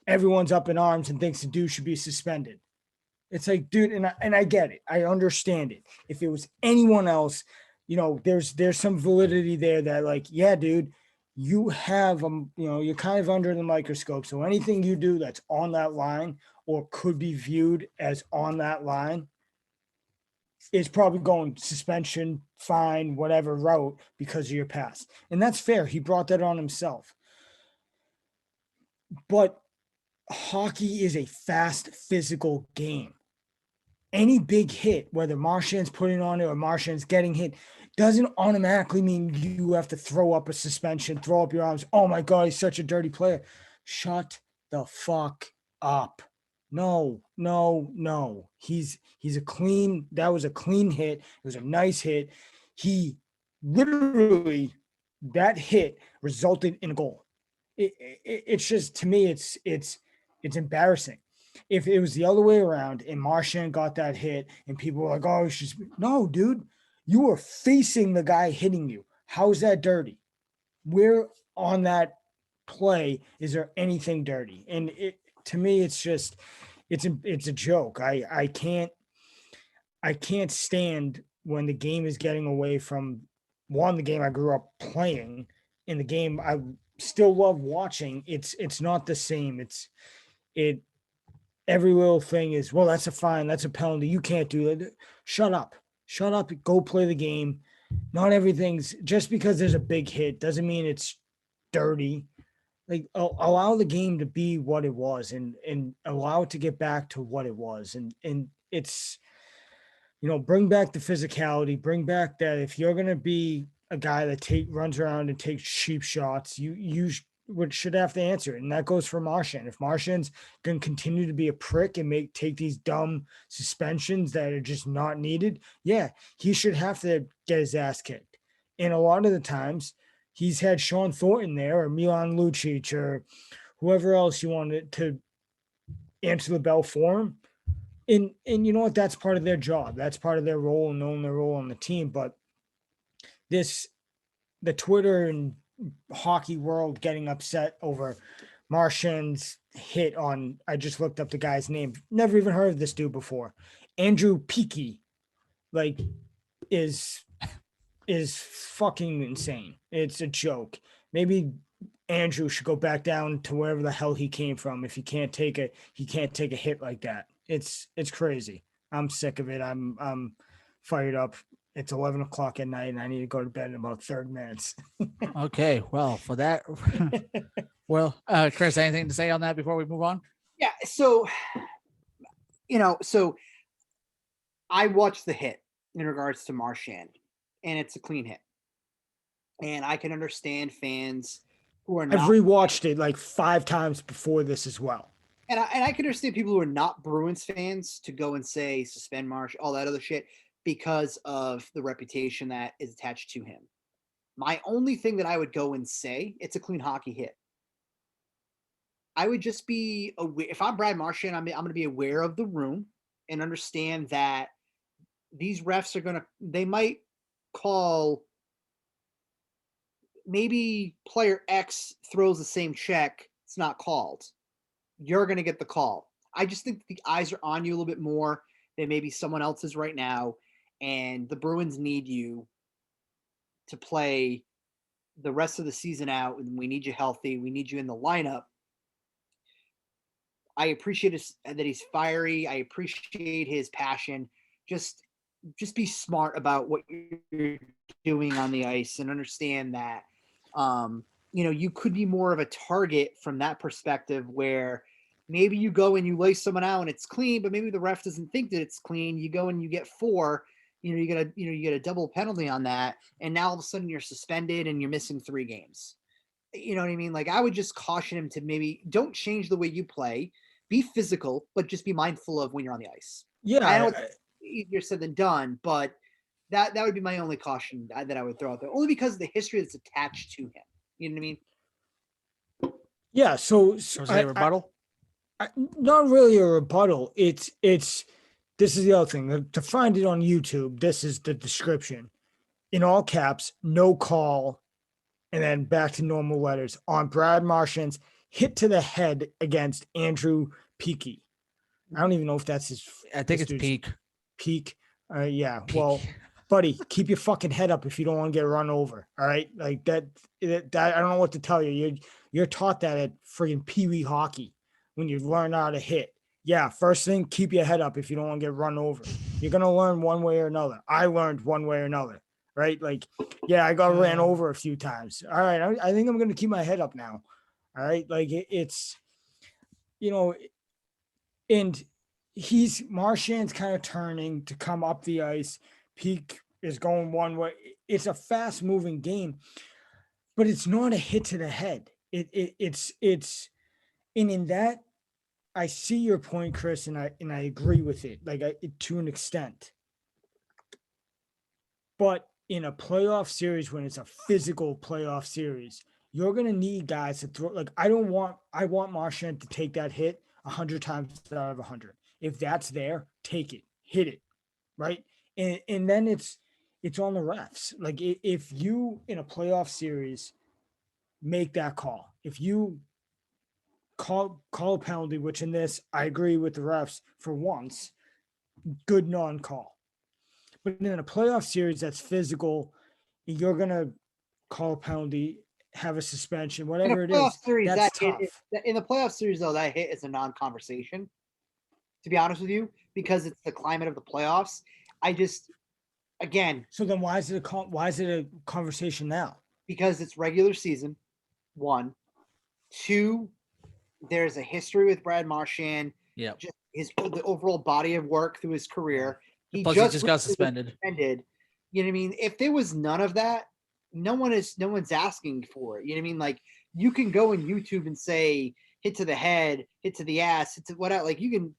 everyone's up in arms and thinks the dude should be suspended. It's like, dude, and I get it. I understand it. If it was anyone else, there's some validity there that, like, yeah, dude, you have you're kind of under the microscope. So anything you do that's on that line or could be viewed as on that line is probably going suspension, fine, whatever route because of your past. And that's fair. He brought that on himself. But hockey is a fast, physical game. Any big hit, whether Marchand's putting on it or Marchand's getting hit, doesn't automatically mean you have to throw up a suspension, throw up your arms. Oh my God, he's such a dirty player. Shut the fuck up. No. That was a clean hit. It was a nice hit. He literally, that hit resulted in a goal. It's just, to me, it's embarrassing. If it was the other way around and Marchand got that hit and people were like, oh, no, dude, you were facing the guy hitting you. How's that dirty? Where on that play is there anything dirty? And to me, it's just, it's a joke. I can't stand when the game is getting away from the game I grew up playing, in the game I still love watching. It's not the same. Every little thing is, well, that's a fine, that's a penalty, you can't do that. Shut up, go play the game. Not everything's just because there's a big hit doesn't mean it's dirty. Like, allow the game to be what it was and allow it to get back to what it was. And it's, bring back the physicality, bring back that if you're going to be a guy that runs around and takes cheap shots, you should have to answer it. And that goes for Marchand. If Marchand's going to continue to be a prick and take these dumb suspensions that are just not needed, yeah, he should have to get his ass kicked. And a lot of the times he's had Sean Thornton there or Milan Lucic or whoever else you wanted to answer the bell for him. And you know what? That's part of their job. That's part of their role and knowing their role on the team. But the Twitter and hockey world getting upset over Marchand's hit on, I just looked up the guy's name. Never even heard of this dude before. Andrew Peaky, like, is fucking insane. It's a joke. Maybe Andrew should go back down to wherever the hell he came from. If he can't take a hit like that. It's crazy. I'm sick of it. I'm fired up. It's 11 o'clock at night and I need to go to bed in about 30 minutes. Okay. Well, for that, Chris, anything to say on that before we move on? Yeah. So, I watched the hit in regards to Marchand, and it's a clean hit. And I can understand fans who are not. I've rewatched it like 5 times before this as well. And I can understand people who are not Bruins fans to go and say suspend Marsh, all that other shit, because of the reputation that is attached to him. My only thing that I would go and say, it's a clean hockey hit. I would just be aware. If I'm Brad Marchand, I'm going to be aware of the room and understand that these refs are they might call, maybe player X throws the same check. It's not called. You're going to get the call. I just think the eyes are on you a little bit more than maybe someone else is right now. And the Bruins need you to play the rest of the season out. And we need you healthy. We need you in the lineup. I appreciate that he's fiery. I appreciate his passion. Just be smart about what you're doing on the ice and understand that, you could be more of a target from that perspective where maybe you go and you lay someone out and it's clean, but maybe the ref doesn't think that it's clean. You go and you get 4, you get a double penalty on that. And now all of a sudden you're suspended and you're missing 3 games. You know what I mean? Like, I would just caution him to maybe don't change the way you play, be physical, but just be mindful of when you're on the ice. Yeah, I know it's easier said than done, but that would be my only caution that I would throw out there, only because of the history that's attached to him. You know what I mean? yeah. So Was it a rebuttal? not really a rebuttal. It's this is the other thing. To find it on YouTube, this is the description. In all caps, no call, and then back to normal letters on Brad Marchand's hit to the head against Andrew Peaky. I don't even know if that's his. I think it's Peak. Peak. Yeah. Peak. Well, buddy, keep your fucking head up if you don't want to get run over. All right. Like that I don't know what to tell you. You're taught that at friggin' Pee-wee hockey when you learn how to hit. Yeah. First thing, keep your head up if you don't want to get run over. You're going to learn one way or another. I learned one way or another. Right. Like, yeah, I got ran over a few times. All right. I think I'm going to keep my head up now. All right. Like it's, and Marchand's kind of turning to come up the ice. Peak is going one way. It's a fast moving game, but it's not a hit to the head. It's and in that, I see your point, Chris, and I agree with it, to an extent. But in a playoff series, when it's a physical playoff series, you're gonna need guys to throw. Like I want Marchand to take that hit 100 times out of 100. If that's there, take it, hit it, right? And then it's on the refs. Like if you in a playoff series make that call, if you call a penalty, which in this I agree with the refs for once, good non-call. But in a playoff series that's physical, you're gonna call a penalty, have a suspension, whatever it is. Series, that's that tough. In the playoff series, though, that hit is a non-conversation. To be honest with you, because it's the climate of the playoffs. So then why is it a conversation now? Because it's regular season. 1, 2. There's a history with Brad Marchand. Yeah. Just the overall body of work through his career. Plus, he just got suspended. You know what I mean? If there was none of that, no one's asking for it. You know what I mean? Like you can go on YouTube and say hit to the head, hit to the ass, hit to whatever. Like you can,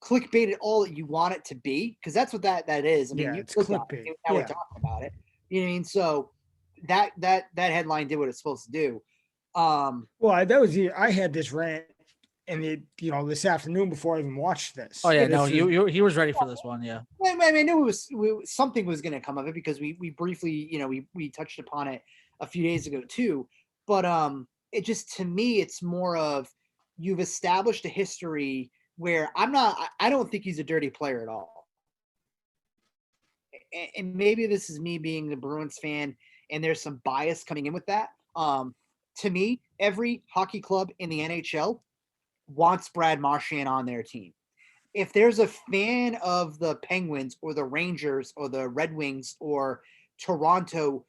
clickbait it all that you want it to be, because that's what that is. I mean, it's clickbait. Now we're talking about it. You know what I mean? So that headline did what it's supposed to do. Well, I had this rant, and this afternoon before I even watched this. Oh yeah, no, he was ready for this one. Yeah, I mean, I knew something was going to come of it because we briefly, we touched upon it a few days ago too. But it just, to me, it's more of you've established a history where I don't think he's a dirty player at all. And maybe this is me being the Bruins fan, and there's some bias coming in with that. To me, every hockey club in the NHL wants Brad Marchand on their team. If there's a fan of the Penguins or the Rangers or the Red Wings or Toronto,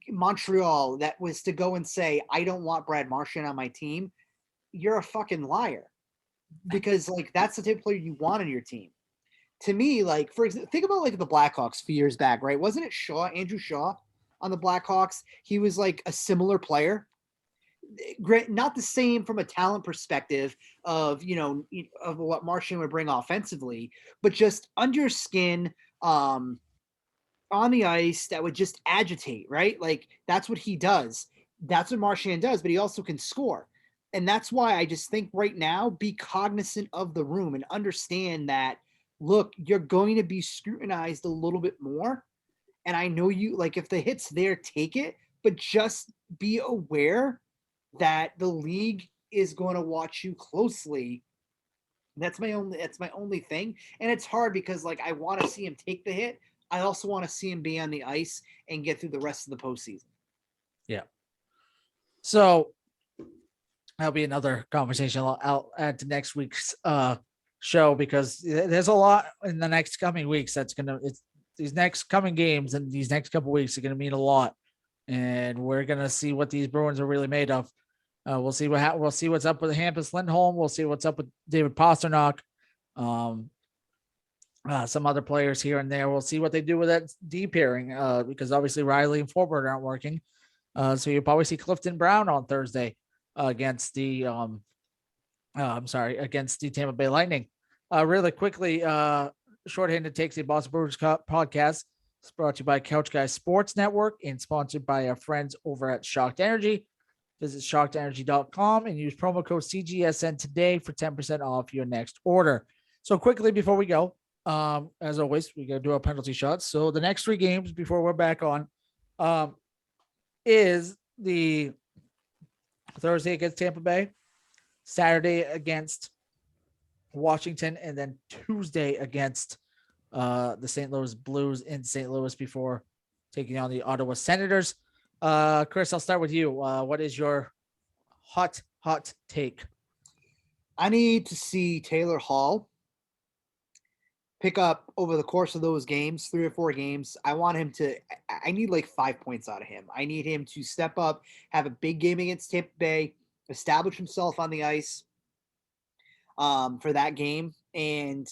Montreal, that was to go and say, I don't want Brad Marchand on my team, you're a fucking liar. Because that's the type of player you want on your team. To me, for example, think about the Blackhawks a few years back, right? Wasn't it Andrew Shaw on the Blackhawks? He was a similar player. not the same from a talent perspective of, of what Marchand would bring offensively, but just under your skin, on the ice that would just agitate, right? Like that's what he does. That's what Marchand does, but he also can score. And that's why I just think right now, be cognizant of the room and understand that, look, you're going to be scrutinized a little bit more. And I know you, like, if the hit's there, take it, but just be aware that the league is going to watch you closely. That's my only thing. And it's hard because, like, I want to see him take the hit. I also want to see him be on the ice and get through the rest of the postseason. Yeah. So that'll be another conversation I'll add to next week's show, because there's a lot in the next coming weeks these next coming games and these next couple weeks are going to mean a lot, and we're going to see what these Bruins are really made of. We'll see what's up with Hampus Lindholm. We'll see what's up with David Pastrnak. Some other players here and there. We'll see what they do with that D pairing, because obviously Riley and Forbort aren't working. So you'll probably see Clifton Brown on Thursday against the Tampa Bay Lightning. Really quickly, Shorthanded Takes, a Boston Bruins podcast. It's brought to you by Couch Guys Sports Network and sponsored by our friends over at Shocked Energy. Visit shockedenergy.com and use promo code CGSN today for 10% off your next order. So quickly before we go, as always, we got to do our penalty shots. So the next 3 games before we're back on is the Thursday against Tampa Bay, Saturday against Washington, and then Tuesday against the St. Louis Blues in St. Louis before taking on the Ottawa Senators. Chris, I'll start with you. What is your hot take? I need to see Taylor Hall pick up over the course of those games, 3 or 4 games. I need like 5 points out of him. I need him to step up, have a big game against Tampa Bay, establish himself on the ice for that game, and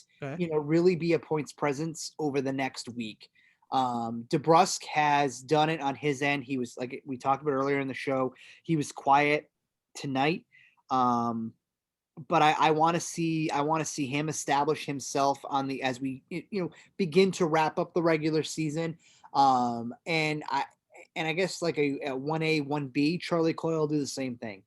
really be a points presence over the next week. DeBrusk has done it on his end. He was, like we talked about earlier in the show, he was quiet tonight. But I want to see him establish himself as we begin to wrap up the regular season. And I guess like a 1A, 1B, Charlie Coyle will do the same thing.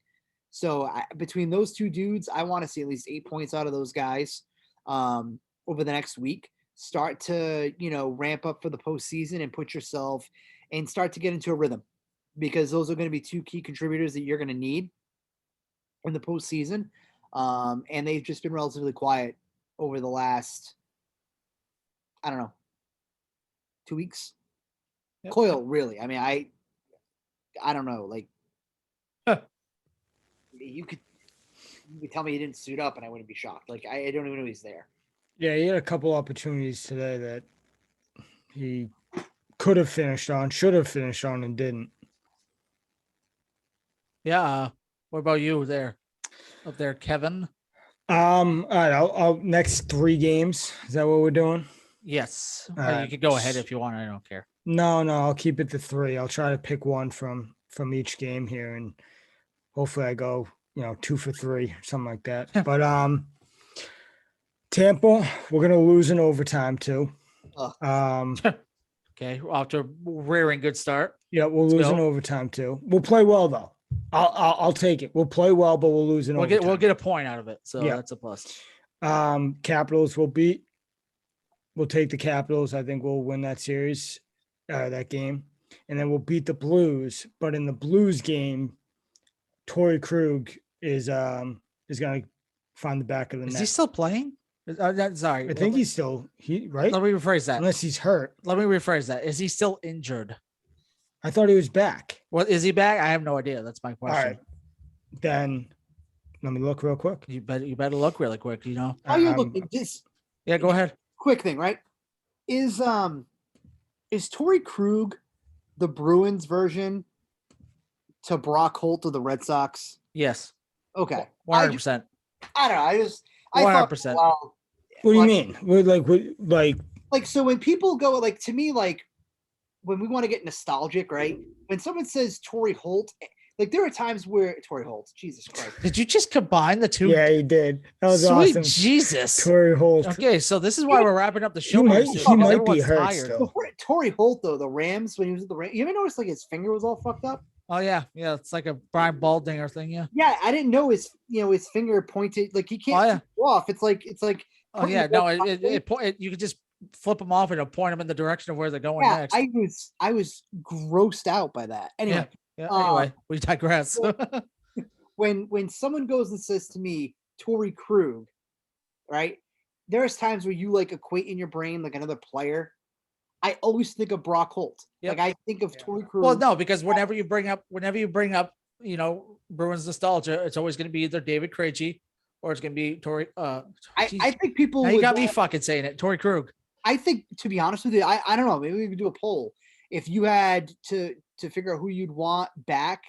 So between those 2 dudes, I want to see at least 8 points out of those guys over the next week. Start to, ramp up for the postseason and put yourself and start to get into a rhythm, because those are going to be 2 key contributors that you're going to need in the postseason. And they've just been relatively quiet over the last, 2 weeks. Yep. Coyle, really. I mean, I don't know. Like, you could tell me he didn't suit up and I wouldn't be shocked. Like, I don't even know he's there. Yeah, he had a couple opportunities today that he could have finished on, should have finished on, and didn't. Yeah. What about you up there, Kevin? All right, I'll next 3 games. Is that what we're doing? Yes. You could go ahead if you want. I don't care. No, I'll keep it to 3. I'll try to pick one from each game here, and hopefully I go, 2 for 3, something like that. But Tampa, we're gonna lose in overtime too. Okay, off to a rearing good start. Yeah, we'll lose in overtime too. We'll play well though. I'll take it. We'll play well, but we'll lose in overtime. We'll get a point out of it, so that's a plus. Capitals will beat. We'll take the Capitals. I think we'll win that series, that game, and then we'll beat the Blues. But in the Blues game, Torrey Krug is going to find the back of the net. Is he still playing? Sorry, I think he's still right. Let me rephrase that. Unless he's hurt. Let me rephrase that. Is he still injured? I thought he was back. Well, is he back? I have no idea. That's my question. All right. Then let me look real quick. You better look really quick. While you're looking, yeah, go ahead. Quick thing, right? Is Torrey Krug the Bruins version to Brock Holt of the Red Sox? Yes. Okay. 100%. I don't know. I 100%. Wow. What do you mean? Like so when people go, like, to me, like when we want to get nostalgic, right? When someone says Torrey Holt, Like there are times where Torrey Holt, Jesus Christ. Did you just combine the two? Yeah, he did. That was Sweet awesome. Jesus. Torrey Holt. Okay, so this is why we're wrapping up the show. He might- pretty soon, he because might be everyone's hurt tired. still. Torrey Holt though, the Rams when he was at the Rams, you ever notice like his finger was all fucked up? Oh yeah, it's like a Brian Baldinger thing. Yeah. Yeah, I didn't know his finger pointed like he can't Oh, yeah. flip it off. It's like Oh putting yeah, the no, ball you could just flip them off and it'll point them in the direction of where they're going yeah, next. I was grossed out by that. Anyway, Yeah. Anyway, we digress. when someone goes and says to me, Torrey Krug, right? There's times where you like equate in your brain like another player. I always think of Brock Holt. Yep. Like I think of Torrey Krug. Well, no, because whenever you bring up, Bruins nostalgia, it's always going to be either David Krejci or it's going to be Torrey. I think people. Now you would got me go- fucking saying it, Torrey Krug. I think, to be honest with you, I don't know. Maybe we could do a poll. If you had to figure out who you'd want back,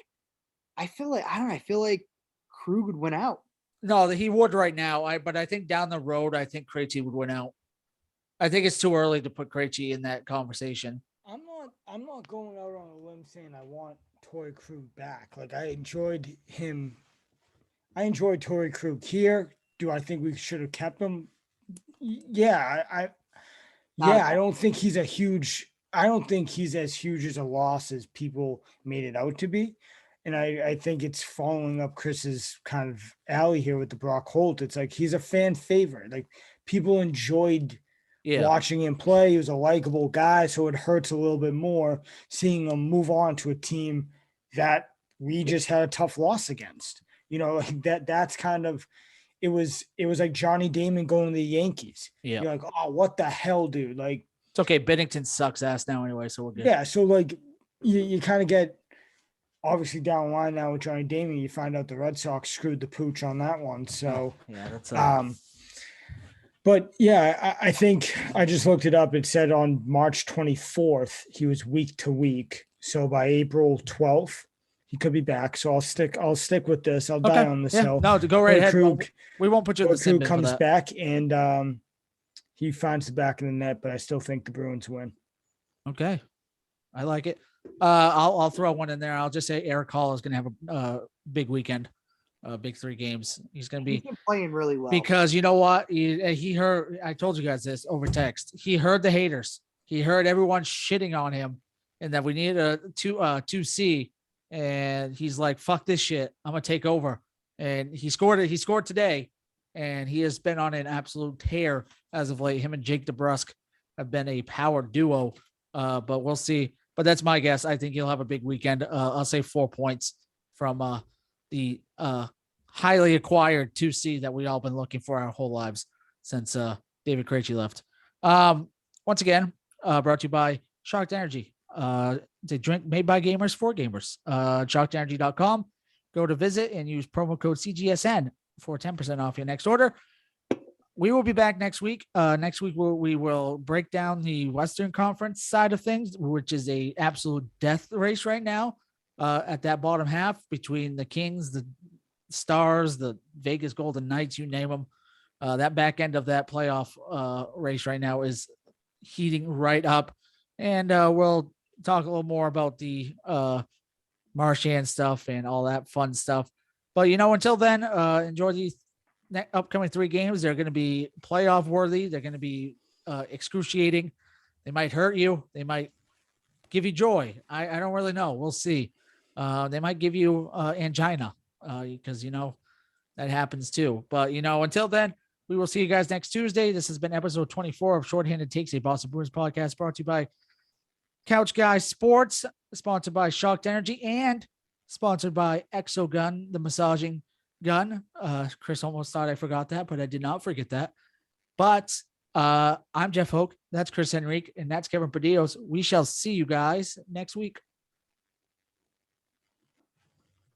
I feel like Krug would win out. No, he would right now. But I think down the road, I think Krejci would win out. I think it's too early to put Krejci in that conversation. I'm not going out on a limb saying I want Torrey Krug back. Like I enjoyed him. I enjoyed Torrey Krug here. Do I think we should have kept him? Yeah, I don't think he's I don't think he's as huge as a loss as people made it out to be. And I think it's following up Chris's kind of alley here with the Brock Holt. It's like he's a fan favorite. Like people enjoyed watching him play. He was a likable guy, so it hurts a little bit more seeing him move on to a team that we just had a tough loss against. Like that's kind of it was like Johnny Damon going to the Yankees. Yeah. You're like, oh, what the hell, dude? Like it's okay. Bennington sucks ass now anyway, so we're good. Yeah, so like you kind of get obviously down the line now with Johnny Damon, you find out the Red Sox screwed the pooch on that one. So yeah, that's but yeah, I think I just looked it up. It said on March 24th, he was week to week. So by April 12th, he could be back. So I'll stick with this. I'll die on this hill. No, to go right ahead. Krug, we won't put you in the Krug comes back and he finds the back of the net, but I still think the Bruins win. Okay. I like it. I'll throw one in there. I'll just say Eric Hall is going to have a big weekend. Big 3 games. He's going to be playing really well because you know what? He heard, I told you guys this over text. He heard the haters. He heard everyone shitting on him and that we needed a 2C. And he's like, fuck this shit. I'm going to take over. And he scored it. He scored today and he has been on an absolute tear as of late. Him and Jake DeBrusk have been a power duo. But we'll see. But that's my guess. I think he'll have a big weekend. I'll say 4 points from the highly acquired 2C that we all been looking for our whole lives since David Krejci left. Once again, brought to you by Shocked Energy. It's a drink made by gamers for gamers. ShockedEnergy.com. Go to visit and use promo code CGSN for 10% off your next order. We will be back next week. Next week we will break down the Western Conference side of things, which is a absolute death race right now. At that bottom half between the Kings, the Stars, the Vegas Golden Knights, you name them. That back end of that playoff race right now is heating right up. And we'll talk a little more about the Marchand stuff and all that fun stuff. But, until then, enjoy these upcoming 3 games. They're going to be playoff worthy. They're going to be excruciating. They might hurt you. They might give you joy. I don't really know. We'll see. They might give you angina because, that happens too. But, until then, we will see you guys next Tuesday. This has been episode 24 of Shorthanded Takes, a Boston Bruins podcast brought to you by Couch Guy Sports, sponsored by Shocked Energy and sponsored by Exogun, the massaging gun. Chris almost thought I forgot that, but I did not forget that. But I'm Jeff Hoke. That's Chris Henrique, and that's Kevin Perdillos. We shall see you guys next week.